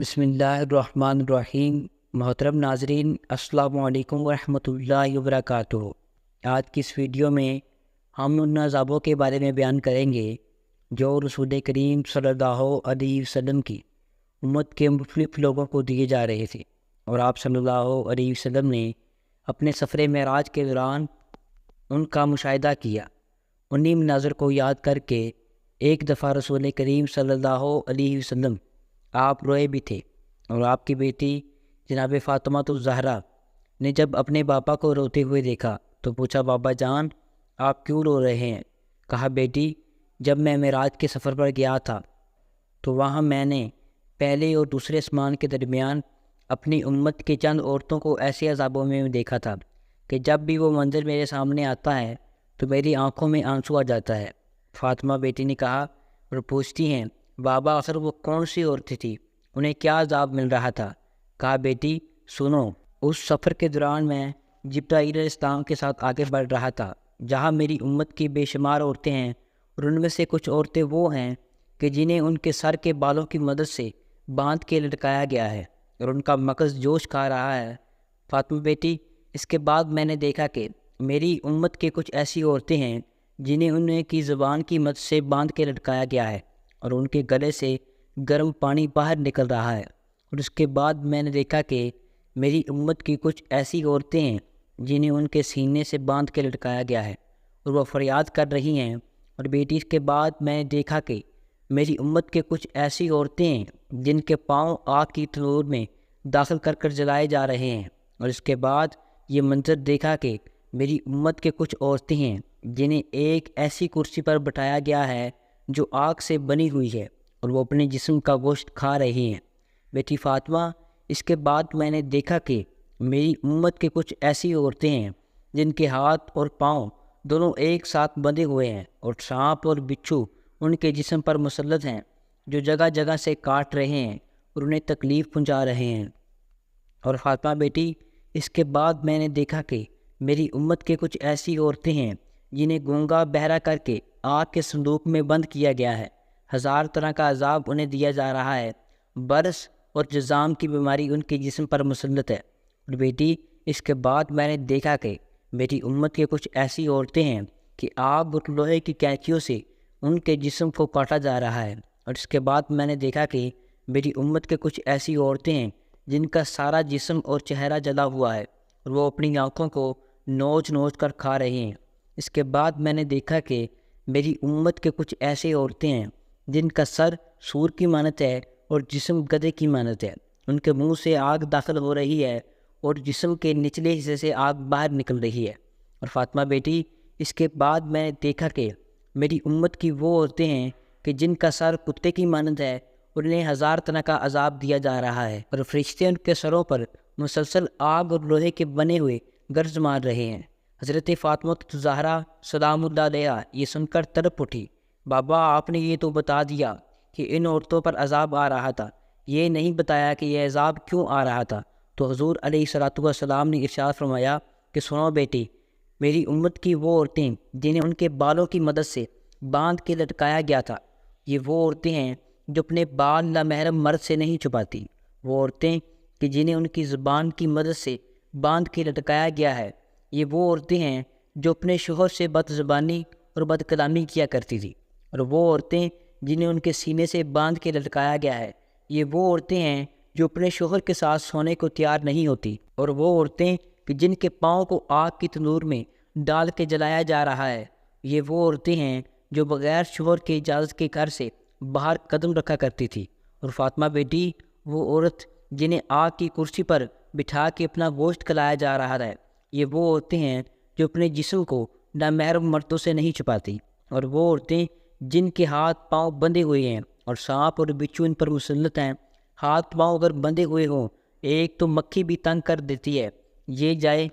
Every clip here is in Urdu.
بسم اللہ الرحمن الرحیم۔ محترم ناظرین، السلام علیکم ورحمۃ اللہ وبرکاتہ۔ آج کی اس ویڈیو میں ہم ان عذابوں کے بارے میں بیان کریں گے جو رسول کریم صلی اللہ علیہ وسلم کی امت کے مختلف لوگوں کو دیے جا رہے تھے، اور آپ صلی اللہ علیہ وسلم نے اپنے سفر معراج کے دوران ان کا مشاہدہ کیا۔ انہی مناظر کو یاد کر کے ایک دفعہ رسول کریم صلی اللہ علیہ وسلم آپ روئے بھی تھے، اور آپ کی بیٹی جناب فاطمہ الزہرا نے جب اپنے باپا کو روتے ہوئے دیکھا تو پوچھا، بابا جان آپ کیوں رو رہے ہیں؟ کہا، بیٹی جب میں معراج کے سفر پر گیا تھا تو وہاں میں نے پہلے اور دوسرے آسمان کے درمیان اپنی امت کی چند عورتوں کو ایسے عذابوں میں دیکھا تھا کہ جب بھی وہ منظر میرے سامنے آتا ہے تو میری آنکھوں میں آنسو آ جاتا ہے۔ فاطمہ بیٹی نے کہا اور پوچھتی ہیں، بابا آخر وہ کون سی عورتیں تھی؟ انہیں کیا عذاب مل رہا تھا؟ کہا، بیٹی سنو، اس سفر کے دوران میں جبرائیل علیہ السلام کے ساتھ آگے بڑھ رہا تھا جہاں میری امت کی بے شمار عورتیں ہیں، اور ان میں سے کچھ عورتیں وہ ہیں کہ جنہیں ان کے سر کے بالوں کی مدد سے باندھ کے لٹکایا گیا ہے اور ان کا مغز جوش کھا رہا ہے۔ فاطمہ بیٹی، اس کے بعد میں نے دیکھا کہ میری امت کے کچھ ایسی عورتیں ہیں جنہیں انہیں کی زبان کی مدد سے باندھ کے لٹکایا گیا ہے اور ان کے گلے سے گرم پانی باہر نکل رہا ہے۔ اور اس کے بعد میں نے دیکھا کہ میری امت کی کچھ ایسی عورتیں ہیں جنہیں ان کے سینے سے باندھ کے لٹکایا گیا ہے اور وہ فریاد کر رہی ہیں۔ اور بیٹی، اس کے بعد میں نے دیکھا کہ میری امت کے کچھ ایسی عورتیں ہیں جن کے پاؤں آگ کی تنور میں داخل کر کر جلائے جا رہے ہیں۔ اور اس کے بعد یہ منظر دیکھا کہ میری امت کے کچھ عورتیں ہیں جنہیں ایک ایسی کرسی پر بٹھایا گیا ہے جو آگ سے بنی ہوئی ہے اور وہ اپنے جسم کا گوشت کھا رہی ہیں۔ بیٹی فاطمہ، اس کے بعد میں نے دیکھا کہ میری امت کے کچھ ایسی عورتیں ہیں جن کے ہاتھ اور پاؤں دونوں ایک ساتھ بندھے ہوئے ہیں اور سانپ اور بچھو ان کے جسم پر مسلط ہیں جو جگہ جگہ سے کاٹ رہے ہیں اور انہیں تکلیف پہنچا رہے ہیں۔ اور فاطمہ بیٹی، اس کے بعد میں نے دیکھا کہ میری امت کے کچھ ایسی عورتیں ہیں جنہیں گونگا بہرا کر کے آگ کے صندوق میں بند کیا گیا ہے۔ ہزار طرح کا عذاب انہیں دیا جا رہا ہے۔ برس اور جزام کی بیماری ان کے جسم پر مسلط ہے۔ اور بیٹی، اس کے بعد میں نے دیکھا کہ میری امت کے کچھ ایسی عورتیں ہیں کہ آگ اور لوہے کی کینچیوں سے ان کے جسم کو کاٹا جا رہا ہے۔ اور اس کے بعد میں نے دیکھا کہ میری امت کے کچھ ایسی عورتیں ہیں جن کا سارا جسم اور چہرہ جلا ہوا ہے اور وہ اپنی آنکھوں کو نوچ نوچ کر کھا رہے ہیں۔ اس کے بعد میں نے دیکھا کہ میری امت کے کچھ ایسی عورتیں ہیں جن کا سر سور کی مانند ہے اور جسم گدھے کی مانند ہے۔ ان کے منہ سے آگ داخل ہو رہی ہے اور جسم کے نچلے حصے سے آگ باہر نکل رہی ہے۔ اور فاطمہ بیٹی، اس کے بعد میں نے دیکھا کہ میری امت کی وہ عورتیں ہیں کہ جن کا سر کتے کی مانند ہے اور انہیں ہزار طرح کا عذاب دیا جا رہا ہے، اور فرشتے ان کے سروں پر مسلسل آگ اور لوہے کے بنے ہوئے گرز مار رہے ہیں۔ حضرت فاطمہ الزہرا سلام اللہ علیہا یہ سن کر تڑپ اٹھی، بابا آپ نے یہ تو بتا دیا کہ ان عورتوں پر عذاب آ رہا تھا، یہ نہیں بتایا کہ یہ عذاب کیوں آ رہا تھا۔ تو حضور علیہ الصلوۃ والسلام نے ارشاد فرمایا کہ سنو بیٹی، میری امت کی وہ عورتیں جنہیں ان کے بالوں کی مدد سے باندھ کے لٹکایا گیا تھا، یہ وہ عورتیں ہیں جو اپنے بال نامحرم مرد سے نہیں چھپاتی۔ وہ عورتیں کہ جنہیں ان کی زبان کی مدد سے باندھ کے لٹکایا گیا ہے، یہ وہ عورتیں ہیں جو اپنے شوہر سے بد زبانی اور بد کلامی کیا کرتی تھی۔ اور وہ عورتیں جنہیں ان کے سینے سے باندھ کے لٹکایا گیا ہے، یہ وہ عورتیں ہیں جو اپنے شوہر کے ساتھ سونے کو تیار نہیں ہوتی۔ اور وہ عورتیں کہ جن کے پاؤں کو آگ کی تنور میں ڈال کے جلایا جا رہا ہے، یہ وہ عورتیں ہیں جو بغیر شوہر کی اجازت کے گھر سے باہر قدم رکھا کرتی تھی۔ اور فاطمہ بیٹی، وہ عورت جنہیں آگ کی کرسی پر بٹھا کے اپنا گوشت کھلایا جا رہا ہے، یہ وہ عورتیں ہیں جو اپنے جسم کو نامحرم مردوں سے نہیں چھپاتی۔ اور وہ عورتیں جن کے ہاتھ پاؤں بندھے ہوئے ہیں اور سانپ اور بچھو ان پر مسلط ہیں۔ ہاتھ پاؤں اگر بندھے ہوئے ہوں، ایک تو مکھی بھی تنگ کر دیتی ہے، یہ جائے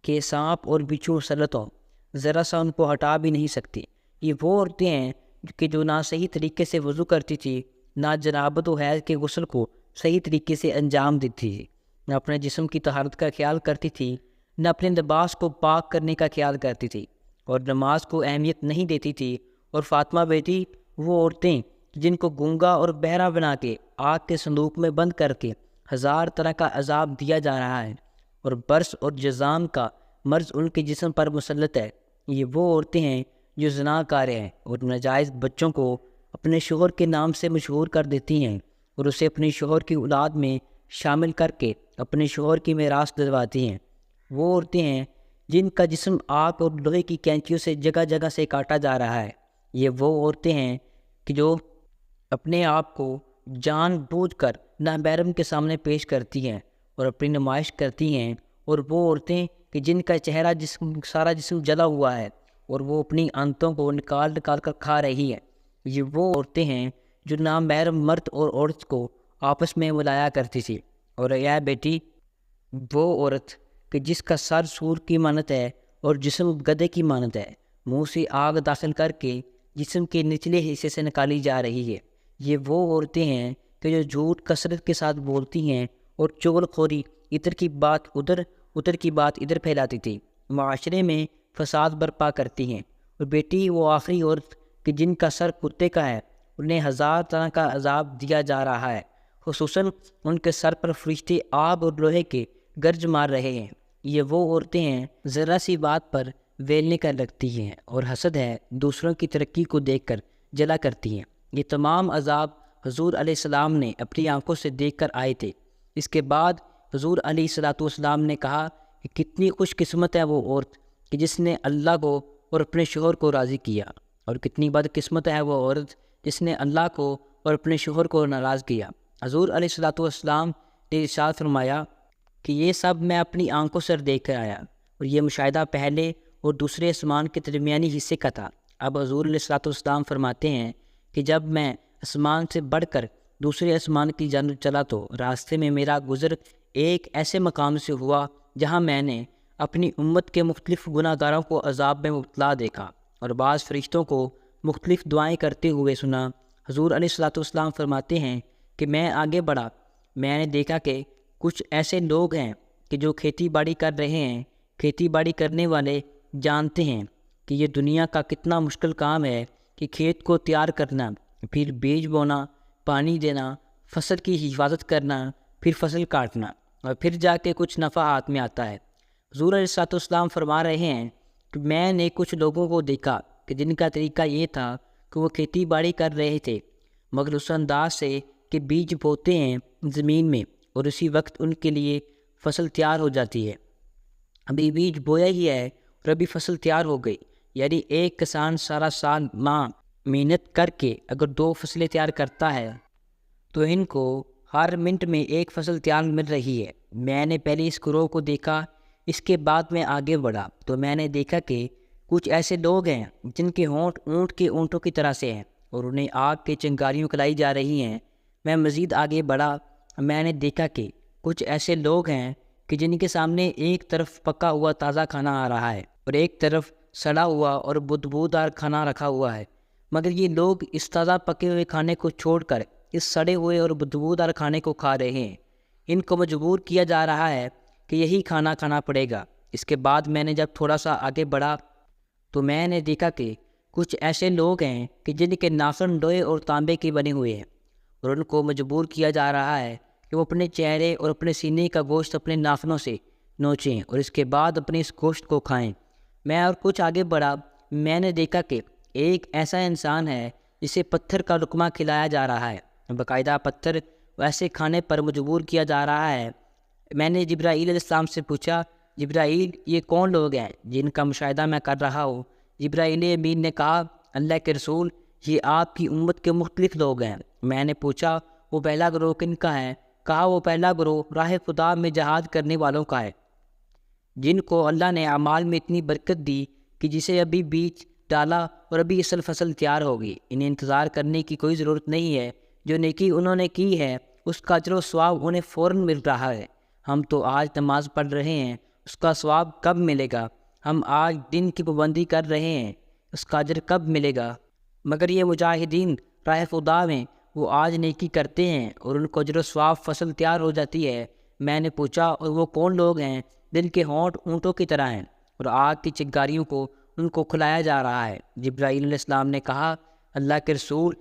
کہ سانپ اور بچھو مسلط ہوں، ذرا سا ان کو ہٹا بھی نہیں سکتی۔ یہ وہ عورتیں ہیں کہ جو نہ صحیح طریقے سے وضو کرتی تھی، نہ جنابت و حیض کے غسل کو صحیح طریقے سے انجام دیتی تھی، نہ اپنے جسم کی طہارت کا خیال کرتی تھی، نہ اپنے لباس کو پاک کرنے کا خیال کرتی تھی، اور نماز کو اہمیت نہیں دیتی تھی۔ اور فاطمہ بیٹی، وہ عورتیں جن کو گونگا اور بہرا بنا کے آگ کے صندوق میں بند کر کے 1000 طرح کا عذاب دیا جا رہا ہے، اور برس اور جذام کا مرض ان کے جسم پر مسلط ہے۔ یہ وہ عورتیں ہیں جو زنا کار ہیں اور ناجائز بچوں کو اپنے شوہر کے نام سے مشہور کر دیتی ہیں اور اسے اپنے شوہر کی اولاد میں شامل کر کے اپنے شوہر کی میراث دلواتی ہیں۔ وہ عورتیں ہیں جن کا جسم آگ اور لوہے کی کینچیوں سے جگہ جگہ سے کاٹا جا رہا ہے۔ یہ وہ عورتیں ہیں کہ جو اپنے آپ کو جان بوجھ کر نامحرم کے سامنے پیش کرتی ہیں اور اپنی نمائش کرتی ہیں، اور وہ عورتیں کہ جن کا چہرہ سارا جسم جلا ہوا ہے اور وہ اپنی آنتوں کو نکال نکال کر کھا رہی ہیں۔ یہ وہ عورتیں ہیں جو نامحرم مرد اور عورت کو آپس میں ملایا کرتی تھی۔ اور اے بیٹی، وہ عورت کہ جس کا سر سور کی مانت ہے اور جسم گدھے کی مانت ہے، منہ سے آگ داخل کر کے جسم کے نچلے حصے سے نکالی جا رہی ہے۔ یہ وہ عورتیں ہیں کہ جو جھوٹ کثرت کے ساتھ بولتی ہیں اور چغل خوری ادھر کی بات ادھر ادھر کی بات ادھر پھیلاتی تھی، معاشرے میں فساد برپا کرتی ہیں۔ اور بیٹی، وہ آخری عورت کہ جن کا سر کتے کا ہے، انہیں 1000 طرح کا عذاب دیا جا رہا ہے، خصوصاً ان کے سر پر فرشتے آگ اور لوہے کے گرج مار رہے ہیں۔ یہ وہ عورتیں ہیں ذرا سی بات پر ویلنے کر لگتی ہیں اور حسد ہے دوسروں کی ترقی کو دیکھ کر جلا کرتی ہیں۔ یہ تمام عذاب حضور علیہ السلام نے اپنی آنکھوں سے دیکھ کر آئے تھے۔ اس کے بعد حضور علیہ السلام نے کہا کہ کتنی خوش قسمت ہے وہ عورت کہ جس نے اللہ کو اور اپنے شوہر کو راضی کیا، اور کتنی بد قسمت ہے وہ عورت جس نے اللہ کو اور اپنے شوہر کو ناراض کیا۔ حضور علیہ السلام نے ارشاد فرمایا کہ یہ سب میں اپنی آنکھوں سے دیکھ کر آیا، اور یہ مشاہدہ پہلے اور دوسرے آسمان کے درمیانی حصے کا تھا۔ اب حضور علیہ السلام فرماتے ہیں کہ جب میں آسمان سے بڑھ کر دوسرے آسمان کی جانب چلا تو راستے میں میرا گزر ایک ایسے مقام سے ہوا جہاں میں نے اپنی امت کے مختلف گناہ گاروں کو عذاب میں مبتلا دیکھا اور بعض فرشتوں کو مختلف دعائیں کرتے ہوئے سنا۔ حضور علیہ السلام فرماتے ہیں کہ میں آگے بڑھا، میں نے دیکھا کہ کچھ ایسے لوگ ہیں کہ جو کھیتی باڑی کر رہے ہیں۔ کھیتی باڑی کرنے والے جانتے ہیں کہ یہ دنیا کا کتنا مشکل کام ہے کہ کھیت کو تیار کرنا، پھر بیج بونا، پانی دینا، فصل کی حفاظت کرنا، پھر فصل کاٹنا، اور پھر جا کے کچھ نفع ہاتھ میں آتا ہے۔ حضور علیہ السلام فرما رہے ہیں کہ میں نے کچھ لوگوں کو دیکھا کہ جن کا طریقہ یہ تھا کہ وہ کھیتی باڑی کر رہے تھے، مگر اس انداز سے کہ بیج بوتے ہیں زمین میں اور اسی وقت ان کے لیے فصل تیار ہو جاتی ہے۔ ابھی بیج بویا ہی ہے اور ابھی فصل تیار ہو گئی، یعنی ایک کسان سارا سال محنت کر کے اگر 2 فصلیں تیار کرتا ہے تو ان کو ہر منٹ میں ایک فصل تیار مل رہی ہے۔ میں نے پہلے اس گروہ کو دیکھا، اس کے بعد میں آگے بڑھا تو میں نے دیکھا کہ کچھ ایسے لوگ ہیں جن کے ہونٹ اونٹ کے اونٹوں کی طرح سے ہیں اور انہیں آگ کے چنگاریوں کھلائی جا رہی ہیں۔ میں مزید آگے بڑھا، میں نے دیکھا کہ کچھ ایسے لوگ ہیں کہ جن کے سامنے ایک طرف پکا ہوا تازہ کھانا آ رہا ہے اور ایک طرف سڑا ہوا اور بدبودار کھانا رکھا ہوا ہے، مگر یہ لوگ اس تازہ پکے ہوئے کھانے کو چھوڑ کر اس سڑے ہوئے اور بدبودار کھانے کو کھا رہے ہیں۔ ان کو مجبور کیا جا رہا ہے کہ یہی کھانا کھانا پڑے گا۔ اس کے بعد میں نے جب تھوڑا سا آگے بڑھا تو میں نے دیکھا کہ کچھ ایسے لوگ ہیں کہ جن کے ناخن لوہے اور تانبے کے بنے ہوئے ہیں اور ان کو مجبور کیا جا رہا ہے کہ وہ اپنے چہرے اور اپنے سینے کا گوشت اپنے ناخنوں سے نوچیں اور اس کے بعد اپنے اس گوشت کو کھائیں۔ میں اور کچھ آگے بڑھا، میں نے دیکھا کہ ایک ایسا انسان ہے جسے پتھر کا لقمہ کھلایا جا رہا ہے، باقاعدہ پتھر ویسے کھانے پر مجبور کیا جا رہا ہے۔ میں نے جبرائیل علیہ السلام سے پوچھا، جبرائیل یہ کون لوگ ہیں جن کا مشاہدہ میں کر رہا ہوں؟ جبرائیل امین نے کہا، اللہ کے رسول، یہ آپ کی امت کے مختلف لوگ ہیں۔ میں نے پوچھا، وہ پہلا گروہ کن کا ہے؟ کہا، وہ پہلا گروہ راہ خدا میں جہاد کرنے والوں کا ہے، جن کو اللہ نے اعمال میں اتنی برکت دی کہ جسے ابھی بیج ڈالا اور ابھی اصل فصل تیار ہوگی۔ انہیں انتظار کرنے کی کوئی ضرورت نہیں ہے، جو نیکی انہوں نے کی ہے اس کا اجر و ثواب انہیں فوراً مل رہا ہے۔ ہم تو آج نماز پڑھ رہے ہیں، اس کا ثواب کب ملے گا؟ ہم آج دن کی پابندی کر رہے ہیں، اس کا اجر کب ملے گا؟ مگر یہ مجاہدین راہ خدا میں وہ آج نیکی کرتے ہیں اور ان کو اجر و ثواب فصل تیار ہو جاتی ہے۔ میں نے پوچھا، اور وہ کون لوگ ہیں جن کے ہونٹ اونٹوں کی طرح ہیں اور آگ کی چنگاریوں کو ان کو کھلایا جا رہا ہے؟ جبرائیل علیہ السلام نے کہا، اللہ کے رسول،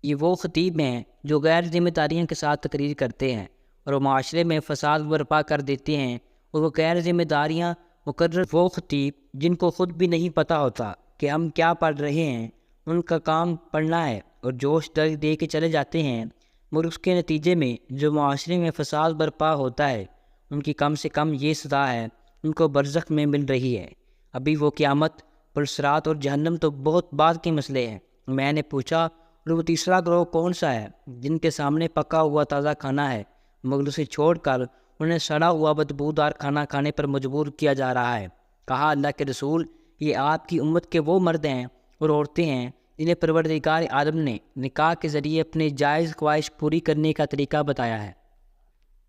یہ وہ خطیب ہیں جو غیر ذمہ داریوں کے ساتھ تقریر کرتے ہیں اور وہ معاشرے میں فساد برپا کر دیتے ہیں، اور وہ غیر ذمہ داریاں مقرر وہ خطیب جن کو خود بھی نہیں پتہ ہوتا کہ ہم کیا پڑھ رہے ہیں، ان کا کام پڑھنا ہے اور جوش دے کے چلے جاتے ہیں، مگر اس کے نتیجے میں جو معاشرے میں فساد برپا ہوتا ہے ان کی کم سے کم یہ سزا ہے ان کو برزخ میں مل رہی ہے۔ ابھی وہ قیامت، پرصراط اور جہنم تو بہت بعد کے مسئلے ہیں۔ میں نے پوچھا، اور وہ تیسرا گروہ کون سا ہے جن کے سامنے پکا ہوا تازہ کھانا ہے مگر اسے چھوڑ کر انہیں سڑا ہوا بدبودار کھانا کھانے پر مجبور کیا جا رہا ہے؟ کہا، اللہ کے رسول، یہ آپ کی امت کے وہ مرد ہیں اور عورتیں ہیں جنہیں پروردگار عالم نے نکاح کے ذریعے اپنی جائز خواہش پوری کرنے کا طریقہ بتایا ہے،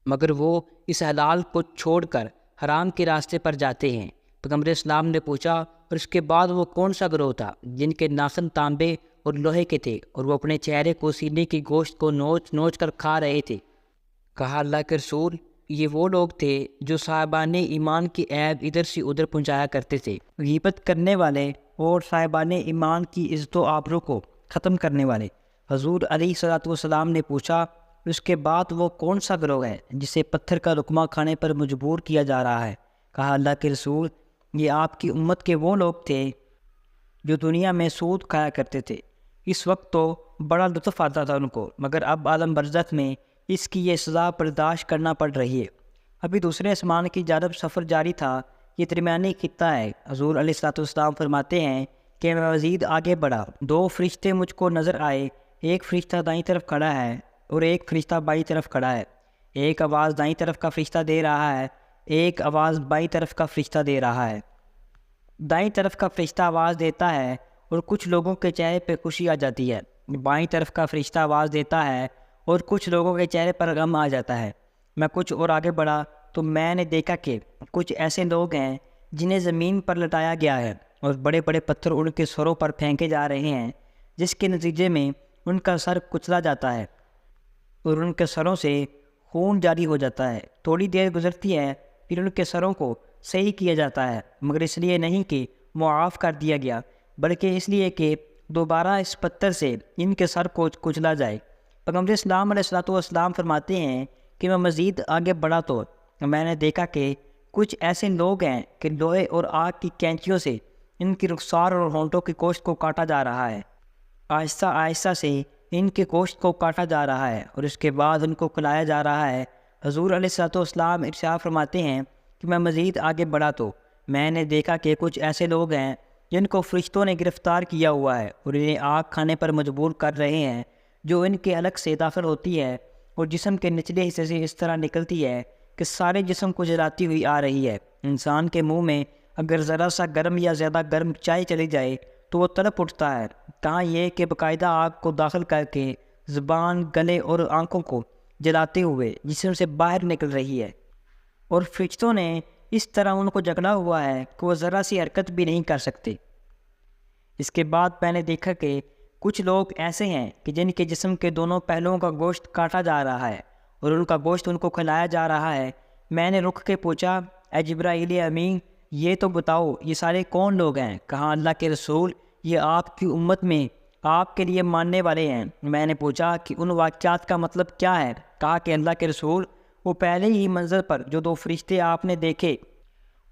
مگر وہ اس حلال کو چھوڑ کر حرام کے راستے پر جاتے ہیں۔ پیغمبر اسلام نے پوچھا، اور اس کے بعد وہ کون سا گروہ تھا جن کے ناخن تانبے اور لوہے کے تھے اور وہ اپنے چہرے کو سینے کی گوشت کو نوچ نوچ کر کھا رہے تھے؟ کہا، اللہ کے رسول، یہ وہ لوگ تھے جو صاحبان ایمان کی عیب ادھر سے ادھر پہنچایا کرتے تھے، غیبت کرنے والے اور صاحبان ایمان کی عزت و آبرو کو ختم کرنے والے۔ حضور علیہ الصلوۃ والسلام نے پوچھا، اس کے بعد وہ کون سا گروہ ہے جسے پتھر کا لقمہ کھانے پر مجبور کیا جا رہا ہے؟ کہا، اللہ کے رسول، یہ آپ کی امت کے وہ لوگ تھے جو دنیا میں سود کھایا کرتے تھے۔ اس وقت تو بڑا لطف آتا تھا ان کو، مگر اب عالم برزخ میں اس کی یہ سزا برداشت کرنا پڑ رہی ہے۔ ابھی دوسرے آسمان کی جانب سفر جاری تھا، یہ درمیانی خطہ ہے۔ حضور علیہ الصلوۃ والسلام فرماتے ہیں کہ میں مزید آگے بڑھا، دو فرشتے مجھ کو نظر آئے، ایک فرشتہ دائیں طرف کھڑا ہے اور ایک فرشتہ بائیں طرف کھڑا ہے۔ ایک آواز دائیں طرف کا فرشتہ دے رہا ہے، ایک آواز بائیں طرف کا فرشتہ دے رہا ہے۔ دائیں طرف کا فرشتہ آواز دیتا ہے اور کچھ لوگوں کے چہرے پہ خوشی آ جاتی ہے، بائیں طرف کا فرشتہ آواز دیتا ہے اور کچھ لوگوں کے چہرے پر غم آ جاتا ہے۔ میں کچھ اور آگے بڑھا تو میں نے دیکھا کہ کچھ ایسے لوگ ہیں جنہیں زمین پر لٹایا گیا ہے اور بڑے بڑے پتھر ان کے سروں پر پھینکے جا رہے ہیں، جس کے نتیجے میں ان کا سر کچلا جاتا ہے اور ان کے سروں سے خون جاری ہو جاتا ہے۔ تھوڑی دیر گزرتی ہے، پھر ان کے سروں کو صحیح کیا جاتا ہے، مگر اس لیے نہیں کہ معاف کر دیا گیا، بلکہ اس لیے کہ دوبارہ اس پتھر سے ان کے سر کو کچلا جائے۔ پیغمبر اسلام علیہ الصلوۃ والسلام فرماتے ہیں کہ میں مزید آگے بڑھا تو میں نے دیکھا کہ کچھ ایسے لوگ ہیں کہ لوہے اور آگ کی کینچیوں سے ان کی رخسار اور ہونٹوں کی گوشت کو کاٹا جا رہا ہے۔ آہستہ آہستہ سے ان کے گوشت کو کاٹا جا رہا ہے اور اس کے بعد ان کو کھلایا جا رہا ہے۔ حضور علیہ الصلوۃ والسلام ارشاد فرماتے ہیں کہ میں مزید آگے بڑھا تو میں نے دیکھا کہ کچھ ایسے لوگ ہیں جن کو فرشتوں نے گرفتار کیا ہوا ہے اور انہیں آگ کھانے پر مجبور کر رہے ہیں، جو ان کے حلق سے داخل ہوتی ہے اور جسم کے نچلے حصے سے اس طرح نکلتی ہے کہ سارے جسم کو جلاتی ہوئی آ رہی ہے۔ انسان کے منہ میں اگر ذرا سا گرم یا زیادہ گرم چائے چلی جائے تو وہ تڑپ اٹھتا ہے، کہاں یہ کہ باقاعدہ آگ کو داخل کر کے زبان، گلے اور آنکھوں کو جلاتے ہوئے جسم سے باہر نکل رہی ہے، اور فرشتوں نے اس طرح ان کو جکڑا ہوا ہے کہ وہ ذرا سی حرکت بھی نہیں کر سکتے۔ اس کے بعد میں نے دیکھا کہ کچھ لوگ ایسے ہیں کہ جن کے جسم کے دونوں پہلوؤں کا گوشت کاٹا جا رہا ہے اور ان کا گوشت ان کو کھلایا جا رہا ہے۔ میں نے رک کے پوچھا، اے جبرائیل امین، یہ تو بتاؤ یہ سارے کون لوگ ہیں؟ کہا، اللہ کے رسول، یہ آپ کی امت میں آپ کے لیے ماننے والے ہیں۔ میں نے پوچھا کہ ان واقعات کا مطلب کیا ہے؟ کہا کہ اللہ کے رسول، وہ پہلے ہی منظر پر جو دو فرشتے آپ نے دیکھے،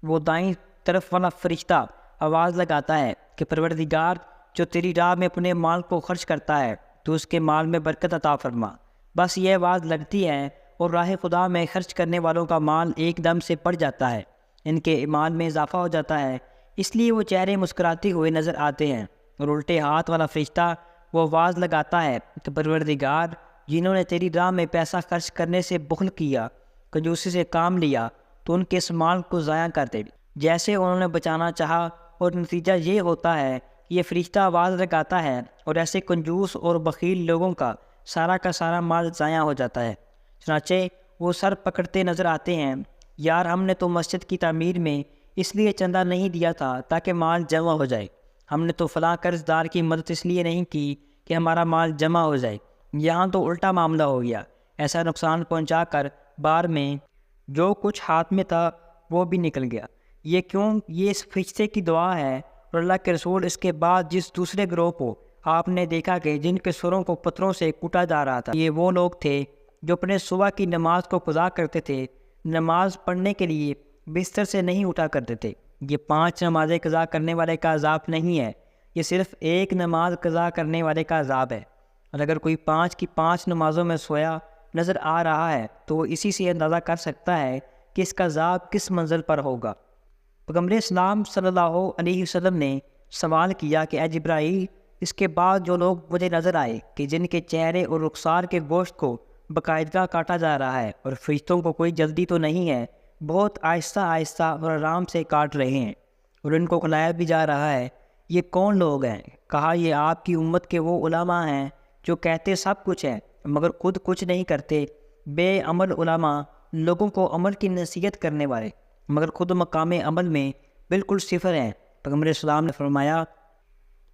وہ دائیں طرف والا فرشتہ آواز لگاتا ہے کہ پروردگار، جو تیری راہ میں اپنے مال کو خرچ کرتا ہے تو اس کے مال میں برکت عطا فرما۔ بس یہ آواز لگتی ہے اور راہ خدا میں خرچ کرنے والوں کا مال ایک دم سے بڑھ جاتا ہے، ان کے ایمان میں اضافہ ہو جاتا ہے، اس لیے وہ چہرے مسکراتے ہوئے نظر آتے ہیں۔ اور الٹے ہاتھ والا فرشتہ وہ آواز لگاتا ہے کہ پروردگار، جنہوں نے تیری راہ میں پیسہ خرچ کرنے سے بخل کیا، کنجوسی سے کام لیا، تو ان کے اس مال کو ضائع کر دے جیسے انہوں نے بچانا چاہا، اور نتیجہ یہ ہوتا ہے کہ یہ فرشتہ آواز لگاتا ہے اور ایسے کنجوس اور بخیل لوگوں کا سارا مال ضائع ہو جاتا ہے۔ چنانچہ وہ سر پکڑتے نظر آتے ہیں، یار ہم نے تو مسجد کی تعمیر میں اس لیے چندہ نہیں دیا تھا تاکہ مال جمع ہو جائے، ہم نے تو فلاں قرض دار کی مدد اس لیے نہیں کی کہ ہمارا مال جمع ہو جائے، یہاں تو الٹا معاملہ ہو گیا، ایسا نقصان پہنچا کر بار میں جو کچھ ہاتھ میں تھا وہ بھی نکل گیا۔ یہ کیوں؟ یہ اس فرشتے کی دعا ہے۔ اور اللہ کے رسول اس کے بعد جس دوسرے گروہ کو آپ نے دیکھا کہ جن کے سروں کو پتھروں سے کوٹا جا رہا تھا، یہ وہ لوگ تھے جو اپنے صبح کی نماز کو قضا کرتے تھے، نماز پڑھنے کے لیے بستر سے نہیں اٹھا کرتے تھے۔ یہ 5 نمازیں قضا کرنے والے کا عذاب نہیں ہے، یہ صرف ایک نماز قضا کرنے والے کا عذاب ہے۔ اور اگر کوئی 5 کی 5 نمازوں میں سویا نظر آ رہا ہے تو وہ اسی سے اندازہ کر سکتا ہے کہ اس کا عذاب کس منزل پر ہوگا۔ پیغمبر اسلام صلی اللہ علیہ وسلم نے سوال کیا کہ اے جبرائیل، اس کے بعد جو لوگ مجھے نظر آئے کہ جن کے چہرے اور رخسار کے گوشت کو باقاعدہ کاٹا جا رہا ہے اور فرشتوں کو کوئی جلدی تو نہیں ہے، بہت آہستہ آہستہ اور آرام سے کاٹ رہے ہیں اور ان کو کھلایا بھی جا رہا ہے، یہ کون لوگ ہیں؟ کہا یہ آپ کی امت کے وہ علماء ہیں جو کہتے سب کچھ ہے مگر خود کچھ نہیں کرتے، بے عمل علماء، لوگوں کو عمل کی نصیحت کرنے والے مگر خود مقام عمل میں بالکل صفر ہیں۔ پیغمبر اسلام نے فرمایا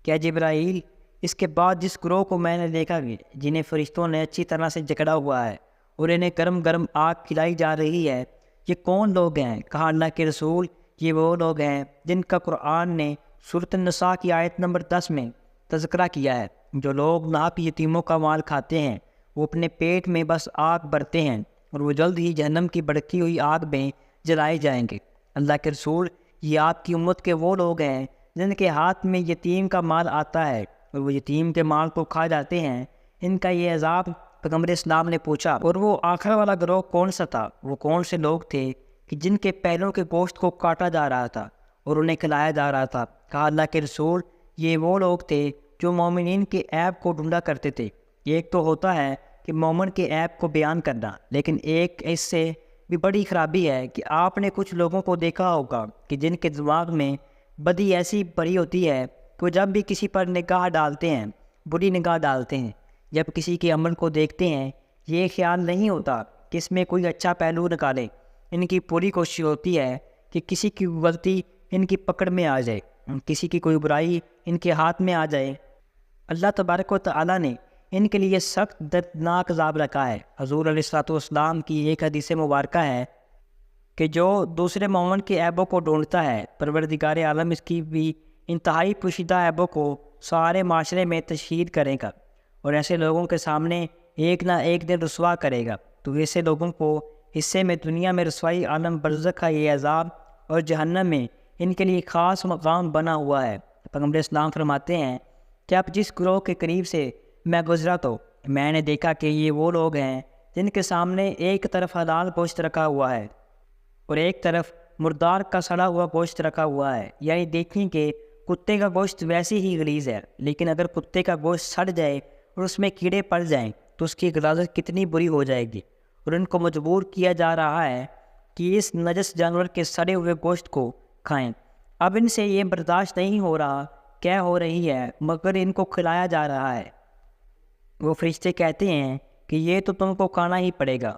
کہ جبرائیل، اس کے بعد جس گروہ کو میں نے دیکھا کہ جنہیں فرشتوں نے اچھی طرح سے جکڑا ہوا ہے اور انہیں گرم گرم آگ کھلائی جا رہی ہے، یہ کون لوگ ہیں؟ کہا اللہ کے رسول، یہ وہ لوگ ہیں جن کا قرآن نے سورۃ النساء کی آیت نمبر 10 میں تذکرہ کیا ہے۔ جو لوگ ناپ یتیموں کا مال کھاتے ہیں وہ اپنے پیٹ میں بس آگ بھرتے ہیں اور وہ جلد ہی جہنم کی بھڑکتی ہوئی آگ میں جلائے جائیں گے۔ اللہ کے رسول، یہ آپ کی امت کے وہ لوگ ہیں جن کے ہاتھ میں یتیم کا مال آتا ہے اور وہ یتیم کے مال کو کھا جاتے ہیں، ان کا یہ عذاب۔ پیغمبر اسلام نے پوچھا اور وہ آخر والا گروہ کون سا تھا؟ وہ کون سے لوگ تھے کہ جن کے پیروں کے گوشت کو کاٹا جا رہا تھا اور انہیں کھلایا جا رہا تھا؟ کہا اللہ کے رسول، یہ وہ لوگ تھے جو مومنین کے عیب کو ڈھونڈا کرتے تھے۔ ایک تو ہوتا ہے کہ مومن کے عیب کو بیان کرنا، لیکن ایک اس سے بھی بڑی خرابی ہے کہ آپ نے کچھ لوگوں کو دیکھا ہوگا کہ جن کے دماغ میں بدی ایسی بڑی ہوتی ہے کہ وہ جب بھی کسی پر نگاہ ڈالتے ہیں، بری نگاہ ڈالتے ہیں، جب کسی کے عمل کو دیکھتے ہیں، یہ خیال نہیں ہوتا کہ اس میں کوئی اچھا پہلو نکالے۔ ان کی پوری کوشش ہوتی ہے کہ کسی کی غلطی ان کی پکڑ میں آ جائے، کسی کی کوئی برائی ان کے ہاتھ میں آ جائے۔ اللہ تبارک و تعالیٰ نے ان کے لیے سخت دردناک عذاب رکھا ہے۔ حضور علیہ الصلوۃ والسلام کی ایک حدیث مبارکہ ہے کہ جو دوسرے مومن کے عیبوں کو ڈھونڈتا ہے، پروردگار عالم اس کی بھی انتہائی پوشیدہ عیبوں کو سارے معاشرے میں تشہیر کرے گا اور ایسے لوگوں کے سامنے ایک نہ ایک دن رسوا کرے گا۔ تو ایسے لوگوں کو حصے میں دنیا میں رسوائی، عالم برزخ کا یہ عذاب اور جہنم میں ان کے لیے خاص مقام بنا ہوا ہے۔ پیغمبر اسلام فرماتے ہیں کہ اب جس گروہ کے قریب سے میں گزرا تو میں نے دیکھا کہ یہ وہ لوگ ہیں جن کے سامنے ایک طرف حلال گوشت رکھا ہوا ہے اور ایک طرف مردار کا سڑا ہوا گوشت رکھا ہوا ہے۔ یعنی دیکھیں کہ کتے کا گوشت ویسے ہی غلیظ ہے، لیکن اگر کتے کا گوشت سڑ جائے اور اس میں کیڑے پڑ جائیں تو اس کی غلاظت کتنی بری ہو جائے گی، اور ان کو مجبور کیا جا رہا ہے کہ اس نجس جانور کے سڑے ہوئے گوشت کو کھائیں۔ اب ان سے یہ برداشت نہیں ہو رہا، کیا ہو رہی ہے، مگر ان کو کھلایا جا رہا ہے۔ وہ فرشتے کہتے ہیں کہ یہ تو تم کو کھانا ہی پڑے گا۔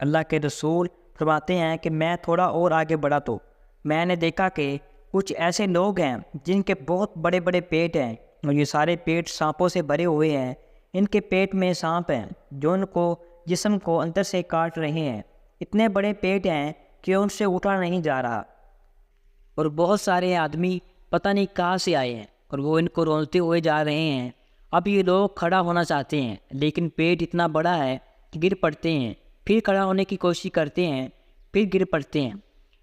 اللہ کے رسول فرماتے ہیں کہ میں تھوڑا اور آگے بڑھا تو میں نے دیکھا کہ کچھ ایسے لوگ ہیں جن کے بہت بڑے بڑے پیٹ ہیں اور یہ سارے پیٹ سانپوں سے بھرے ہوئے ہیں۔ ان کے پیٹ میں سانپ ہیں جو ان کو جسم کو اندر سے کاٹ رہے ہیں۔ اتنے بڑے پیٹ ہیں کہ ان سے اٹھا نہیں جا رہا، اور بہت سارے آدمی پتہ نہیں کہاں سے آئے ہیں اور وہ ان کو رونتے ہوئے جا رہے ہیں۔ اب یہ لوگ کھڑا ہونا چاہتے ہیں لیکن پیٹ اتنا بڑا ہے کہ گر پڑتے ہیں، پھر کھڑا ہونے کی کوشش کرتے ہیں، پھر گر پڑتے ہیں۔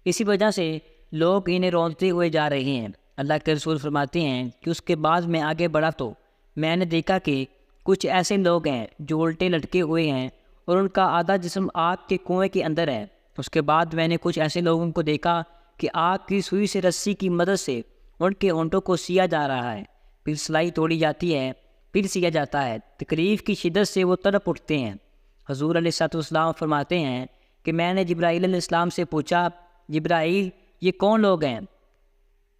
اسی وجہ سے لوگ انہیں رونتے ہوئے جا رہے ہیں۔ اللہ کے رسول فرماتے ہیں کہ اس کے بعد میں آگے بڑھا تو میں نے دیکھا کہ کچھ ایسے لوگ ہیں جو الٹے لٹکے ہوئے ہیں اور ان کا آدھا جسم آگ کے کنویں کے اندر ہے۔ اس کے بعد میں نے کچھ ایسے لوگوں کو دیکھا کہ آگ کی سوئی سے رسی کی مدد سے ان کے ہونٹوں کو سیا جا رہا ہے، پھر سلائی توڑی جاتی ہے، پھر سیا جاتا ہے۔ تکلیف کی شدت سے وہ تڑپ اٹھتے ہیں۔ حضور علیہ الصلوۃ والسلام فرماتے ہیں کہ میں نے جبرائیل علیہ السلام سے پوچھا، جبرائیل یہ کون لوگ ہیں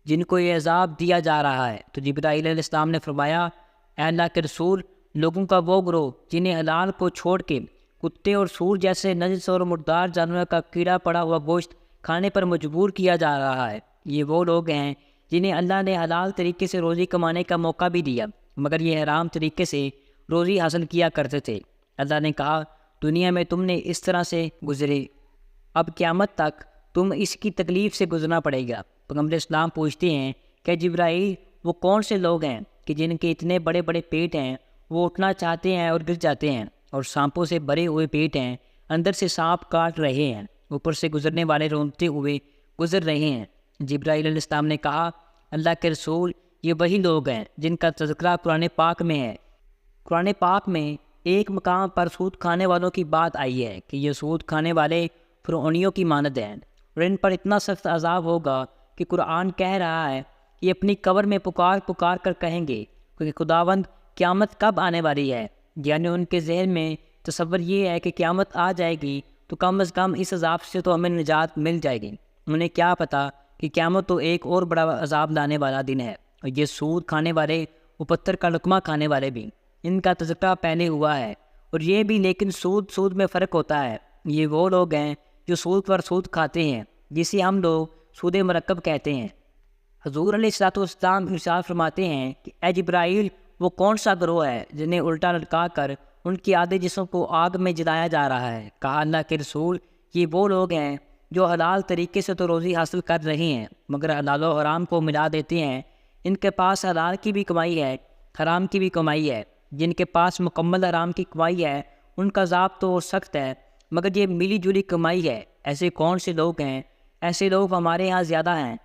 جن کو یہ عذاب دیا جا رہا ہے؟ تو جبرائیل علیہ السلام نے فرمایا، اے اللہ کے رسول، لوگوں کا وہ گروہ جنہیں حلال کو چھوڑ کے کتے اور سور جیسے نجس اور مردار جانور کا کیڑا پڑا ہوا گوشت کھانے پر مجبور کیا جا رہا ہے۔ یہ وہ لوگ ہیں جنہیں اللہ نے حلال طریقے سے روزی کمانے کا موقع بھی دیا مگر یہ حرام طریقے سے روزی حاصل کیا کرتے تھے۔ اللہ نے کہا، دنیا میں تم نے اس طرح سے گزرے، اب قیامت تک تم اس کی تکلیف سے گزرنا پڑے گا۔ پیغمبر اسلام پوچھتے ہیں کہ جبرائیل وہ کون سے لوگ ہیں کہ جن کے اتنے بڑے بڑے پیٹ ہیں وہ اٹھنا چاہتے ہیں اور گر جاتے ہیں، اور سانپوں سے بھرے ہوئے پیٹ ہیں، اندر سے سانپ کاٹ رہے ہیں، اوپر سے گزرنے والے رونتے ہوئے گزر رہے ہیں۔ جبرائیل علیہ السلام نے کہا، اللہ کے رسول، یہ وہی لوگ ہیں جن کا تذکرہ قرآن پاک میں ہے۔ قرآن پاک میں ایک مقام پر سود کھانے والوں کی بات آئی ہے کہ یہ سود کھانے والے فرعونیوں کی مانند ہیں، اور ان پر اتنا سخت عذاب ہوگا کہ قرآن کہہ رہا ہے کہ یہ اپنی قبر میں پکار پکار کر کہیں گے کہ خداوند قیامت کب آنے والی ہے، یعنی ان کے ذہن میں تصور یہ ہے کہ قیامت آ جائے گی تو کم از کم اس عذاب سے تو ہمیں نجات مل جائے گی۔ انہیں کیا پتہ کہ قیامت تو ایک اور بڑا عذاب لانے والا دن ہے، اور یہ سود کھانے والے وہ پتھر کا لقمہ کھانے والے بھی، ان کا تذکرہ پہلے ہوا ہے، اور یہ بھی، لیکن سود میں فرق ہوتا ہے۔ یہ وہ لوگ ہیں جو سود پر سود کھاتے ہیں، جسے ہم لوگ سود مرکب کہتے ہیں۔ حضور علیہ الصلوۃ والسلام ارشاد فرماتے ہیں کہ اے جبرائیل، وہ کون سا گروہ ہے جنہیں الٹا لٹکا کر ان کی آدھے جسم کو آگ میں جلایا جا رہا ہے؟ کہا، اللہ کے رسول، یہ وہ لوگ ہیں جو حلال طریقے سے تو روزی حاصل کر رہے ہیں مگر حلال و حرام کو ملا دیتے ہیں۔ ان کے پاس حلال کی بھی کمائی ہے، حرام کی بھی کمائی ہے۔ جن کے پاس مکمل حرام کی کمائی ہے ان کا عذاب تو سخت ہے، مگر یہ ملی جلی کمائی ہے۔ ایسے کون سے لوگ ہیں؟ ایسے لوگ ہمارے ہاں زیادہ ہیں۔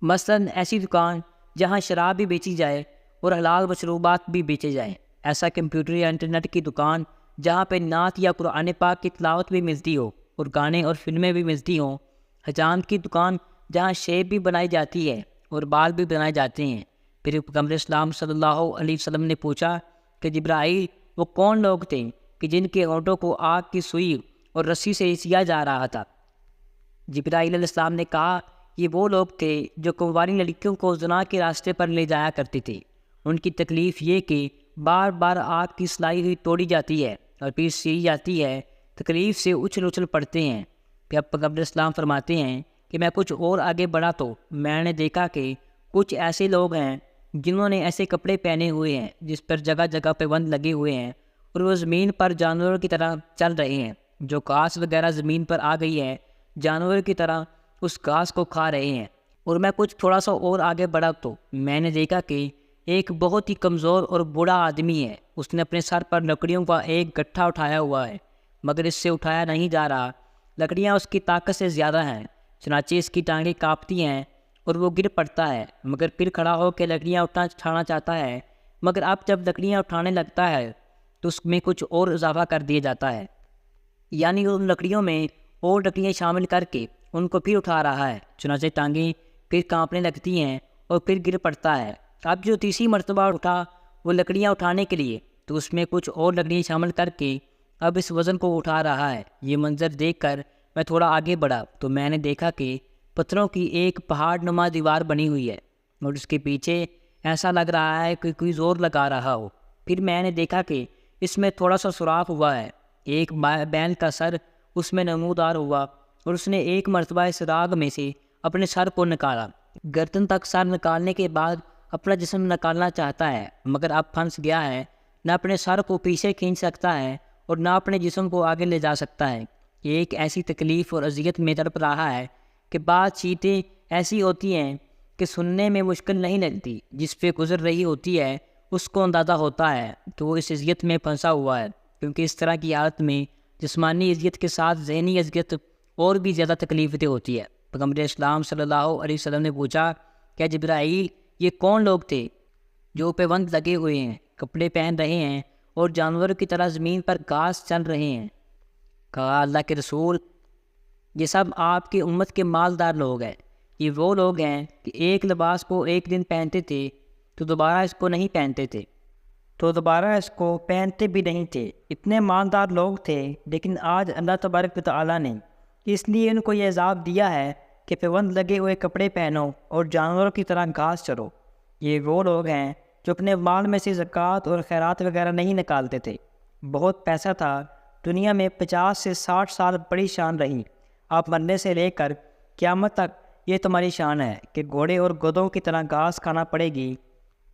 مثلاً ایسی دکان جہاں شراب بھی بیچی جائے اور حلال مشروبات بھی بیچے جائیں، ایسا کمپیوٹر یا انٹرنیٹ کی دکان جہاں پہ نعت یا قرآن پاک کی تلاوت بھی ملتی ہو اور گانے اور فلمیں بھی ملتی ہوں، حجام کی دکان جہاں شیپ بھی بنائی جاتی ہے اور بال بھی بنائے جاتے ہیں۔ پھر پیغمبر اسلام صلی اللہ علیہ وسلم نے پوچھا کہ جبرائیل، وہ کون لوگ تھے کہ جن کے ہونٹوں کو آگ کی سوئی اور رسی سے سیا جا رہا تھا؟ جبرائیل علیہ السلام نے کہا، یہ وہ لوگ تھے جو کنواری لڑکیوں کو زنا کے راستے پر لے جایا کرتے تھے۔ ان کی تکلیف یہ کہ بار بار آگ کی سلائی ہوئی توڑی جاتی ہے اور پھر سی جاتی ہے، تکلیف سے اچھل اچھل پڑتے ہیں۔ پھر اب پیغمبر اسلام فرماتے ہیں کہ میں کچھ اور آگے بڑھا تو میں نے دیکھا کہ کچھ ایسے لوگ ہیں جنہوں نے ایسے کپڑے پہنے ہوئے ہیں جس پر جگہ جگہ پہ بند لگے ہوئے ہیں، اور وہ زمین پر جانوروں کی طرح چل رہے ہیں۔ جو گھاس وغیرہ زمین پر آ گئی ہے، جانور کی طرح اس گھاس کو کھا رہے ہیں۔ اور میں کچھ تھوڑا سا اور آگے بڑھا تو میں نے دیکھا کہ ایک بہت ہی کمزور اور بوڑھا آدمی ہے، اس نے اپنے سر پر لکڑیوں کا ایک گٹھا اٹھایا ہوا ہے، مگر اس سے اٹھایا نہیں جا رہا۔ لکڑیاں اس کی طاقت سے زیادہ ہیں، چنانچہ اس کی ٹانگیں کانپتی ہیں اور وہ گر پڑتا ہے، مگر پھر کھڑا ہو کے لکڑیاں اٹھانا چاہتا ہے، مگر اب جب لکڑیاں اٹھانے لگتا ہے تو اس میں کچھ اور اضافہ کر دیا جاتا ہے، یعنی ان لکڑیوں میں اور لکڑیاں شامل کر کے ان کو پھر اٹھا رہا ہے، چنانچہ ٹانگیں پھر کانپنے لگتی ہیں اور پھر گر پڑتا ہے۔ اب جو تیسری مرتبہ اٹھا وہ لکڑیاں اٹھانے کے لیے، تو اس میں کچھ اور لکڑیاں شامل کر کے اب اس وزن کو اٹھا رہا ہے۔ یہ منظر دیکھ کر میں تھوڑا آگے بڑھا تو میں نے دیکھا کہ پتھروں کی ایک پہاڑ نما دیوار بنی ہوئی ہے اور اس کے پیچھے ایسا لگ رہا ہے کہ کوئی زور لگا رہا ہو۔ پھر میں نے دیکھا کہ اس میں تھوڑا سا سوراخ ہوا ہے، ایک بیل کا سر اس میں نمودار ہوا، اور اس نے ایک مرتبہ اس راگ میں سے اپنے سر کو نکالا۔ گردن تک سر نکالنے کے بعد اپنا جسم نکالنا چاہتا ہے، مگر اب پھنس گیا ہے، نہ اپنے سر کو پیچھے کھینچ سکتا ہے اور نہ اپنے جسم کو آگے لے جا سکتا ہے۔ یہ ایک ایسی تکلیف اور اذیت میں تڑپ رہا ہے کہ بات چیتیں ایسی ہوتی ہیں کہ سننے میں مشکل نہیں لگتی، جس پہ گزر رہی ہوتی ہے اس کو اندازہ ہوتا ہے کہ وہ اس اذیت میں پھنسا ہوا ہے، کیونکہ اس طرح کی حالت میں جسمانی اذیت کے ساتھ ذہنی اذیت اور بھی زیادہ تکلیف دہ ہوتی ہے۔ پیغمبر اسلام صلی اللہ علیہ وسلم نے پوچھا کہ جبرائیل، یہ کون لوگ تھے جو پابند لگے ہوئے ہیں، کپڑے پہن رہے ہیں اور جانوروں کی طرح زمین پر گھاس چل رہے ہیں؟ کہا، اللہ کے رسول، یہ سب آپ کی امت کے مالدار لوگ ہیں۔ یہ وہ لوگ ہیں کہ ایک لباس کو ایک دن پہنتے تھے تو دوبارہ اس کو نہیں پہنتے تھے، تو دوبارہ اس کو پہنتے بھی نہیں تھے۔ اتنے مالدار لوگ تھے، لیکن آج اللہ تبارک و تعالیٰ نے اس لیے ان کو یہ عذاب دیا ہے کہ پابند لگے ہوئے کپڑے پہنو اور جانوروں کی طرح گھاس چرو۔ یہ وہ لوگ ہیں جو اپنے مال میں سے زکوٰۃ اور خیرات وغیرہ نہیں نکالتے تھے۔ بہت پیسہ تھا، دنیا میں 50 سے 60 سال بڑی شان رہی، آپ مرنے سے لے کر قیامت تک یہ تمہاری شان ہے کہ گھوڑے اور گدھوں کی طرح گھاس کھانا پڑے گی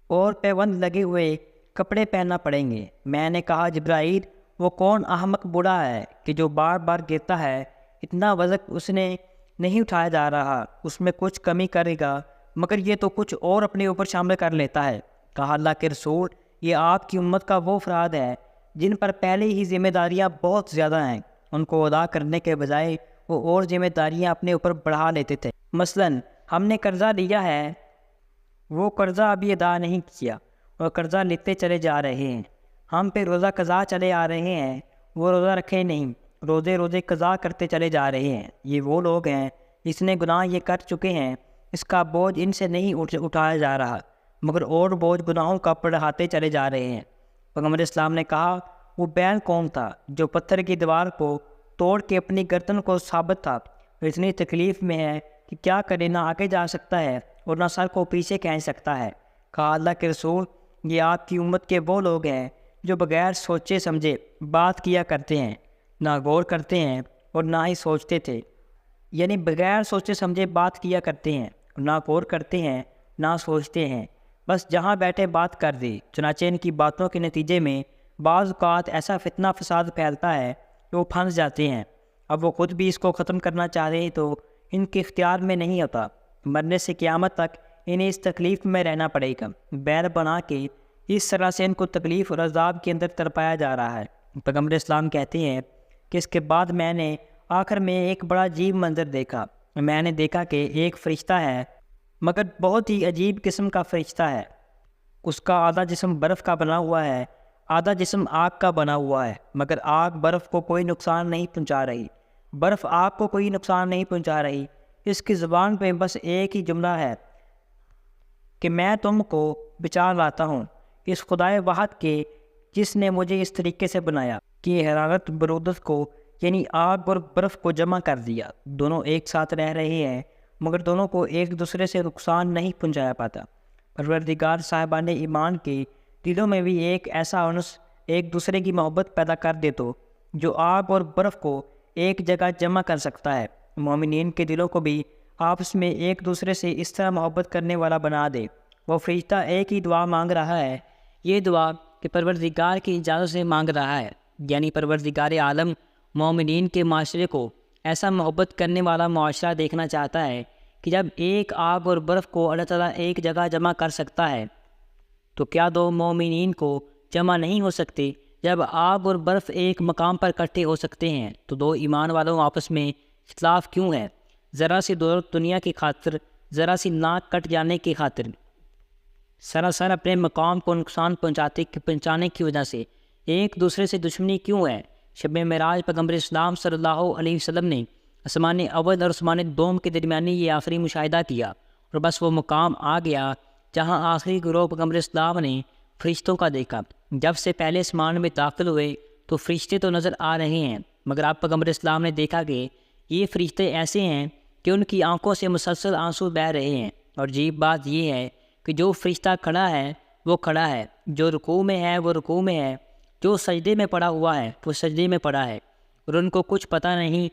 اور پابند لگے ہوئے کپڑے پہننا پڑیں گے۔ میں نے کہا، جبرائیل، وہ کون احمق بوڑھا ہے کہ جو بار بار گرتا ہے، اتنا وزن اس نے نہیں اٹھایا جا رہا، اس میں کچھ کمی کرے گا، مگر یہ تو کچھ اور اپنے اوپر شامل کر لیتا ہے۔ کہا اللہ کے رسول یہ آپ کی امت کا وہ افراد ہے جن پر پہلے ہی ذمہ داریاں بہت زیادہ ہیں، ان کو ادا کرنے کے بجائے وہ اور ذمہ داریاں اپنے اوپر بڑھا لیتے تھے۔ مثلاً ہم نے قرضہ لیا ہے، وہ قرضہ ابھی ادا نہیں کیا اور قرضہ لیتے چلے جا رہے ہیں۔ ہم پہ روزہ قضا چلے آ رہے ہیں، وہ روزہ رکھے نہیں، روزے قضا کرتے چلے جا رہے ہیں۔ یہ وہ لوگ ہیں جس نے گناہ یہ کر چکے ہیں، اس کا بوجھ ان سے نہیں اٹھایا جا رہا، مگر اور بوجھ گناہوں کا بڑھاتے چلے جا رہے ہیں۔ پیغمبر اسلام نے کہا وہ بیل کون تھا جو پتھر کی دیوار کو توڑ کے اپنی گردن کو ثابت تھا، وہ اتنی تکلیف میں ہے کہ کیا کرے، نہ آگے جا سکتا ہے اور نہ سر کو پیچھے کھینچ سکتا ہے۔ کہا اللہ کے رسول یہ آپ کی امت کے وہ لوگ ہیں جو بغیر سوچے سمجھے بات کیا کرتے ہیں، نہ غور کرتے ہیں اور نہ ہی سوچتے تھے، یعنی بغیر سوچے سمجھے بات کیا کرتے ہیں، نہ غور کرتے ہیں نہ سوچتے ہیں، بس جہاں بیٹھے بات کر دی۔ چنانچہ ان کی باتوں کے نتیجے میں بعض اوقات ایسا فتنہ فساد پھیلتا ہے کہ وہ پھنس جاتے ہیں۔ اب وہ خود بھی اس کو ختم کرنا چاہ رہے تو ان کے اختیار میں نہیں ہوتا، مرنے سے قیامت تک انہیں اس تکلیف میں رہنا پڑے گا۔ بیل بنا کے اس طرح سے ان کو تکلیف اور عذاب کے اندر تڑپایا جا رہا ہے۔ پیغمبر اسلام کہتے ہیں کہ اس کے بعد میں نے آخر میں ایک بڑا عجیب منظر دیکھا۔ میں نے دیکھا کہ ایک فرشتہ ہے، مگر بہت ہی عجیب قسم کا فرشتہ ہے۔ اس کا آدھا جسم برف کا بنا ہوا ہے، آدھا جسم آگ کا بنا ہوا ہے، مگر آگ برف کو کوئی نقصان نہیں پہنچا رہی، برف آگ کو کوئی نقصان نہیں پہنچا رہی۔ اس کی زبان پہ بس ایک ہی جملہ ہے کہ میں تم کو بچا لاتا ہوں اس خدائے واحد کے جس نے مجھے اس طریقے سے بنایا کہ حرارت برودت کو یعنی آگ اور برف کو جمع کر دیا۔ دونوں ایک ساتھ رہ رہے ہیں مگر دونوں کو ایک دوسرے سے نقصان نہیں پہنچایا پاتا۔ پروردگار صاحبان ایمان کے دلوں میں بھی ایک ایسا انس ایک دوسرے کی محبت پیدا کر دے تو جو آگ اور برف کو ایک جگہ جمع کر سکتا ہے، مومنین کے دلوں کو بھی آپس میں ایک دوسرے سے اس طرح محبت کرنے والا بنا دے۔ وہ فرشتہ ایک ہی دعا مانگ رہا ہے، یہ دعا کہ پروردگار کی اجازت سے مانگ رہا ہے، یعنی پروردگار عالم مومنین کے معاشرے کو ایسا محبت کرنے والا معاشرہ دیکھنا چاہتا ہے کہ جب ایک آگ اور برف کو اللہ تعالیٰ ایک جگہ جمع کر سکتا ہے تو کیا دو مومنین کو جمع نہیں ہو سکتے؟ جب آگ اور برف ایک مقام پر اکٹھے ہو سکتے ہیں تو دو ایمان والوں آپس میں اختلاف کیوں ہے؟ ذرا سی دولت دنیا کی خاطر، ذرا سی ناک کٹ جانے کی خاطر، سراسر اپنے مقام کو نقصان پہنچانے کی وجہ سے ایک دوسرے سے دشمنی کیوں ہے؟ شب معراج پیغمبر اسلام صلی اللہ علیہ وسلم نے آسمان اول اور آسمان دوم کے درمیانی یہ آخری مشاہدہ کیا اور بس وہ مقام آ گیا جہاں آخری گروہ پیغمبر اسلام نے فرشتوں کا دیکھا۔ جب سے پہلے آسمان میں داخل ہوئے تو فرشتے تو نظر آ رہے ہیں، مگر اب پیغمبر اسلام نے دیکھا کہ یہ فرشتے ایسے ہیں کہ ان کی آنکھوں سے مسلسل آنسو بہہ رہے ہیں۔ اور عجیب بات یہ ہے کہ جو فرشتہ کھڑا ہے وہ کھڑا ہے، جو رکوع میں ہے وہ رکوع میں ہے، جو سجدے میں پڑا ہوا ہے وہ سجدے میں پڑا ہے، اور ان کو کچھ پتہ نہیں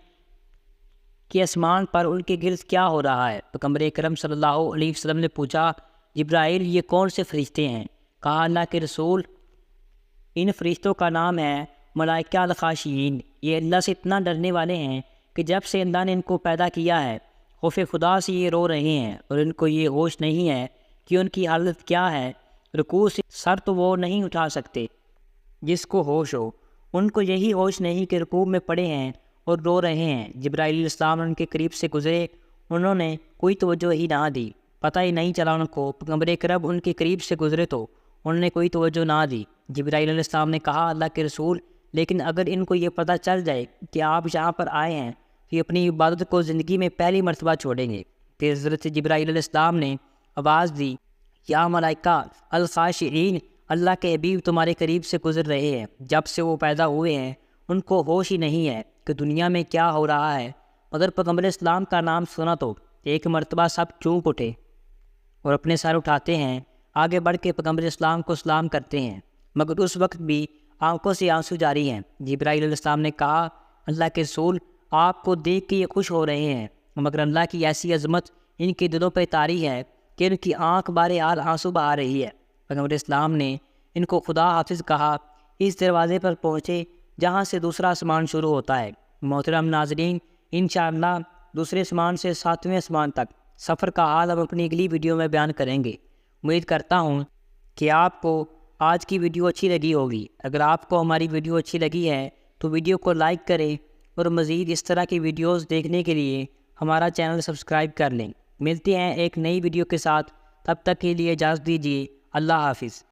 کہ آسمان پر ان کے گرد کیا ہو رہا ہے۔ پیغمبر اکرم صلی اللہ علیہ وسلم نے پوچھا جبرائیل یہ کون سے فرشتے ہیں؟ کہا اللہ کے رسول ان فرشتوں کا نام ہے ملائکہ الخاشعین، یہ اللہ سے اتنا ڈرنے والے ہیں کہ جب سے اللہ نے ان کو پیدا کیا ہے خوف خدا سے یہ رو رہے ہیں، اور ان کو یہ ہوش نہیں ہے کہ ان کی حالت کیا ہے۔ رکوع سے سر تو وہ نہیں اٹھا سکتے جس کو ہوش ہو، ان کو یہی ہوش نہیں کہ رکوع میں پڑے ہیں اور رو رہے ہیں۔ جبرائیل علیہ السلام ان کے قریب سے گزرے، انہوں نے کوئی توجہ ہی نہ دی، پتہ ہی نہیں چلا ان کو۔ پیغمبر اکرم ان کے قریب سے گزرے تو انہوں نے کوئی توجہ نہ دی۔ جبرائیل علیہ السلام نے کہا اللہ کے رسول لیکن اگر ان کو یہ پتہ چل جائے کہ آپ یہاں پر آئے ہیں تو یہ اپنی عبادت کو زندگی میں پہلی مرتبہ چھوڑیں گے۔ پھر حضرت جبرائیل علیہ السلام نے آواز دی یا ملائکہ الخاشعین، اللہ کے حبیب تمہارے قریب سے گزر رہے ہیں۔ جب سے وہ پیدا ہوئے ہیں ان کو ہوش ہی نہیں ہے کہ دنیا میں کیا ہو رہا ہے، مگر پیغمبر اسلام کا نام سنا تو ایک مرتبہ سب چونک اٹھے اور اپنے سر اٹھاتے ہیں، آگے بڑھ کے پیغمبر اسلام کو سلام کرتے ہیں، مگر اس وقت بھی آنکھوں سے آنسو جاری ہیں۔ جبرائیل علیہ السلام نے کہا اللہ کے رسول آپ کو دیکھ کے یہ خوش ہو رہے ہیں، مگر اللہ کی ایسی عظمت ان کے دلوں پہ طاری ہے کہ ان کی آنکھ بارے حال آنسو بہا رہی ہے۔ پیغمبر اسلام نے ان کو خدا حافظ کہا، اس دروازے پر پہنچے جہاں سے دوسرا آسمان شروع ہوتا ہے۔ محترم ناظرین، انشاءاللہ دوسرے آسمان سے 7ویں آسمان تک سفر کا حال ہم اپنی اگلی ویڈیو میں بیان کریں گے۔ امید کرتا ہوں کہ آپ کو آج کی ویڈیو اچھی لگی ہوگی۔ اگر آپ کو ہماری ویڈیو اچھی لگی ہے تو ویڈیو کو لائک کریں اور مزید اس طرح کی ویڈیوز دیکھنے کے لیے ہمارا چینل سبسکرائب کر لیں۔ ملتے ہیں ایک نئی ویڈیو کے ساتھ، تب تک کے لیے اجازت دیجیے۔ اللہ حافظ۔